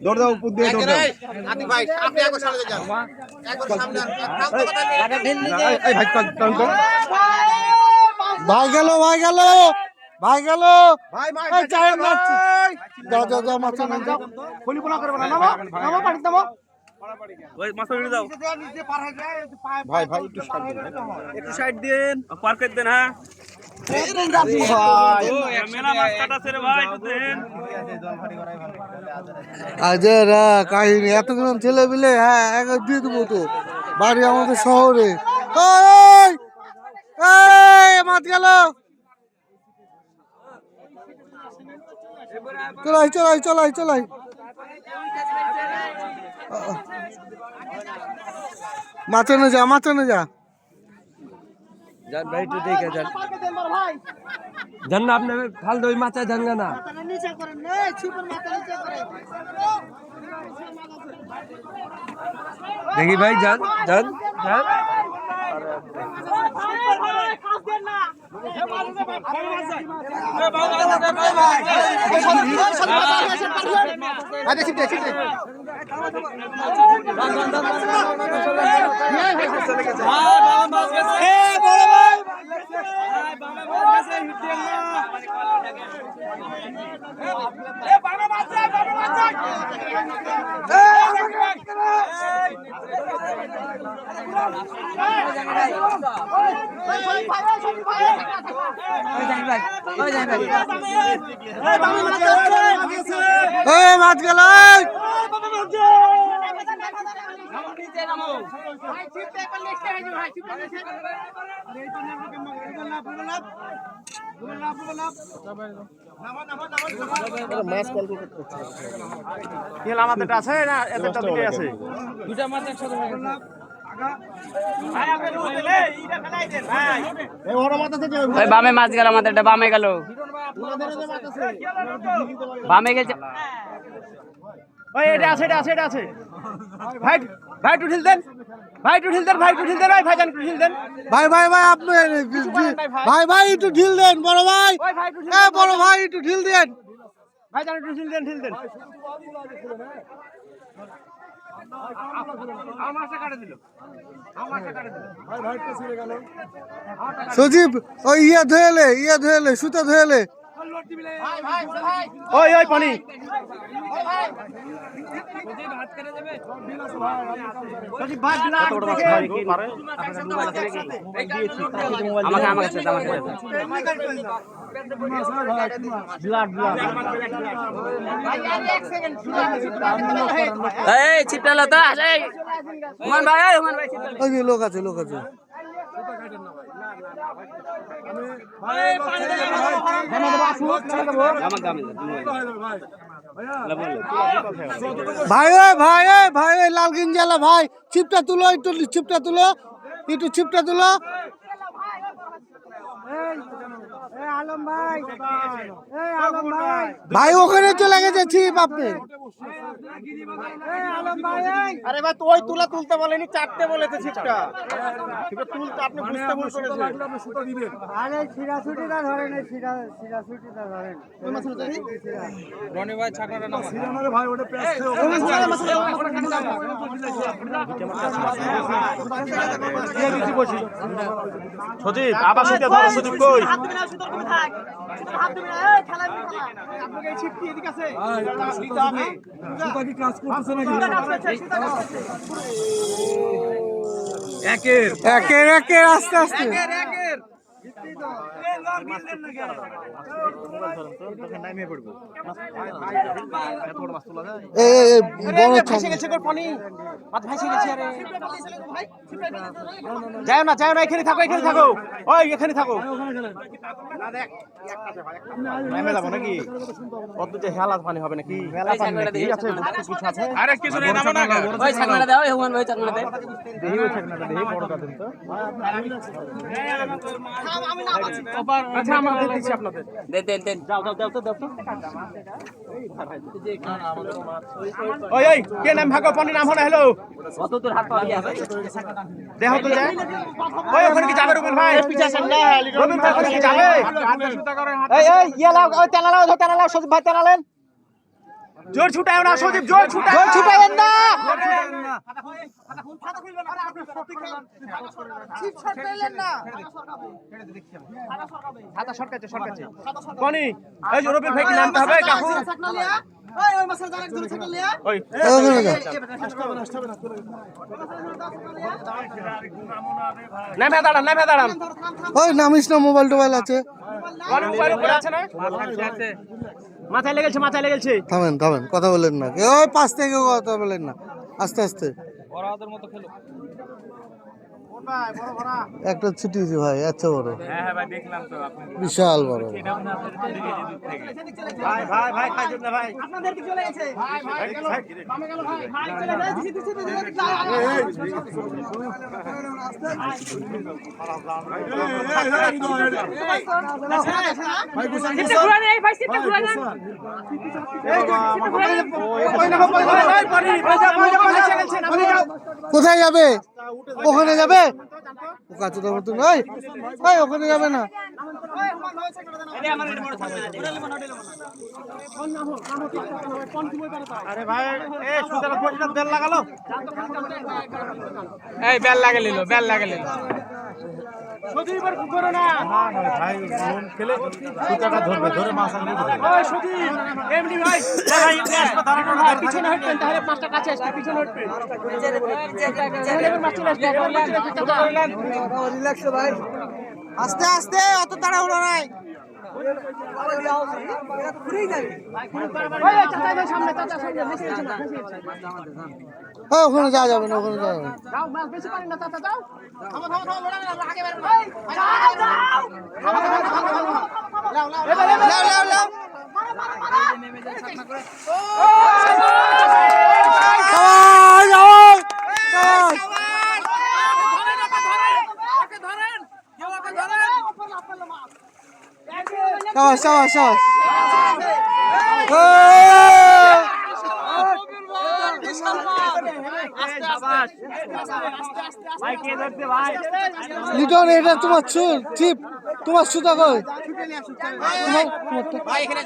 দৌড় দাও, উপর দিয়ে দৌড় দাও। আতিক ভাই আপনি একবার সামনে যান, একবার সামনে আন। এই ভাই চল চল চল। ভাই গেল ভাই গেল ভাই গেল ভাই ভাই এই চায়ের মারছে যাও যাও যাও মাছ না যাও ফলিপনা করবে না, নামো নামো, পানি নামো। ওই মাছ ধরে দাও ভাই ভাই একটু সাইড দিন, একটু সাইড দেন, পার করে দেন। হ্যাঁ ও মেলা মাছ কাটাছে রে ভাই, দেন আজেরা কাহিনী এতগুলো ছেলে মিলে হ্যাঁ এক দিয়ে দেবো তো বাড়ি আমাদের শহরে এই এই মাছ গেল চলাই চলাই চলাই চলাই মাচানো যা মাচানো যা যান ভাই একটু দেখে যান জান না আপনি ফাল দই মাথা জান না দেখি ভাই যান যান যান মাছ গেল আমাদেরটা আছে না এদেরটা দিকে আছে? দুটা মাছ একসাথে হয়ে গেছে ভাই বামে মাছ গেল, আমাদেরটা বামে গেল, বামে গেছে। ওই এটা আছে, এটা আছে, এটা আছে। ভাই ভাই একটু ঢিল দেন, ভাই একটু ঢিল দেন, ভাই একটু ঢিল দেন, ভাই ভাইজান একটু ঢিল দেন। ভাই ভাই ভাই আপনি ভাই ভাই একটু ঢিল দেন বড় ভাই বড় ভাই একটু ঢিল দেন ভাইজান একটু ঢিল দেন, ঢিল দেন। সজীব ওই ইয়ে ধুয়েলে সুতা ধুয়েলে ওই ওই পানি ছিটালো তো হুমান ভাই, হুমান ভাই ওই যে লোক আছে লোক আছে ভাই ভাই ভাই লাল গিঞ্জালা ভাই ছিপটা তুলো একটু ছিপটা তুলো একটু ছিপটা তুলো ভাই ওখানে চলে গেছে ছিপ আপনি আরে ভাই তো ওই তুলা তুলতে বলেনি, চারটে বলেছে ছিপটা। ছিপটা তুলতে আপনি বুঝতে ভুল করেছেন। আরে ছিড়াছুটিটা ধরেন ছিড়াছুটিটা ধরেন রনি ভাই ছাকনাটা নাও সজীব আবার সেটা ধরো, সজীব কই? একের একের আস্তে আস্তে যাও না যাও না, এখানে থাকো, এখানে থাকো, ওই এখানে থাকো। নেমে যাবো নাকি? কত যে হেলা পানি হবে নাকি? হেলা পানি নাকি? আছে কিছু আছে? আরে কিছু নেই, নামো না। ওই ছাকনাটা দাও, হুমান ভাই ছাকনাটা দে। দেহি ওই ছাকনাটা দেহি, বড়টা দিন তো। আচ্ছা আমাদের দিচ্ছি আপনাদের। দেন দেন দেন, যাও যাও দাও তো দাও তো। ওই ওই কে নাম ভাগো পানি নাম হলো হ্যালো কত তোর হাত পাওয়া গেছে দেহ তো যায়। ওই ওখানে কি যাবে রবিন ভাই? পিছে আসেন না, রবিন ভাই ওখানে কি যাবে? এই এই ইয়া লাও, ওই তেলা লাও, সজীব ভাই তেলা নেন। জোর ছুটায় না সজীব, জোর ছুটাবেন না। সরকাচ্ছে কনি এই যে রবির ভাই কি নামতে হবে কাকু? ওই ওখানে যা। নামে দাঁড়ান ওই নামিস না, মোবাইল টোবাইল আছে। মোবাইল উপরে আছে না? মাথায় লেগেছে থামেন কথা বলেন না, ওই পাশ থেকে কথা বলেন না, আস্তে আস্তে। একটা ছিটিয়েছি ভাই, এত বড়, হ্যাঁ ভাই দেখলাম তো আপনি বিশাল বড়। ভাই খাইছেন না ভাই। কোথায় যাবে? ওখানে যাবে? কাচুদার মতন ওখানে যাবে না। আরে ভাই এই সুতার পয়সা বেল লাগালো। এই বেল লাগে নিল সজীব আর করো না ভাই, লোন খেলে সুতাটা ধরে মাছ আনবে। ওই সজীব এমনি ভাই ভাই পিছনে হটবেন, তাহলে পাঁচটা কাছে আসবে, পিছনে হটবেন। মাছ চলে আসবে, রিল্যাক্স ভাই, আস্তে আস্তে, অত তাড়াহুড়ো নাই। ওখানে যাওয়া যাবে না, ওখানে যাওয়া যাবে না। যাও মাছ বেশি পারেন না, চাচা যাও। লিটন, এটা তোমার চিপ, তোমার সুতা কই? ভাই এখানে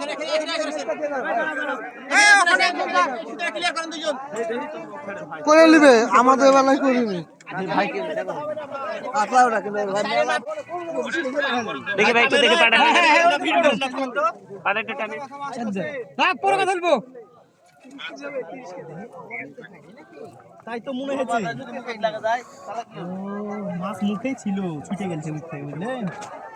করে নিবে, আমাদের বেলায় করিনি। দেখি ভাই একটু দেখে পাটা টানে পরে কথা বলবো। তাই তো মনে হচ্ছে মাছ মুখেই ছিল, ছুটে গেছে মুখ থেকে, বুঝলেন?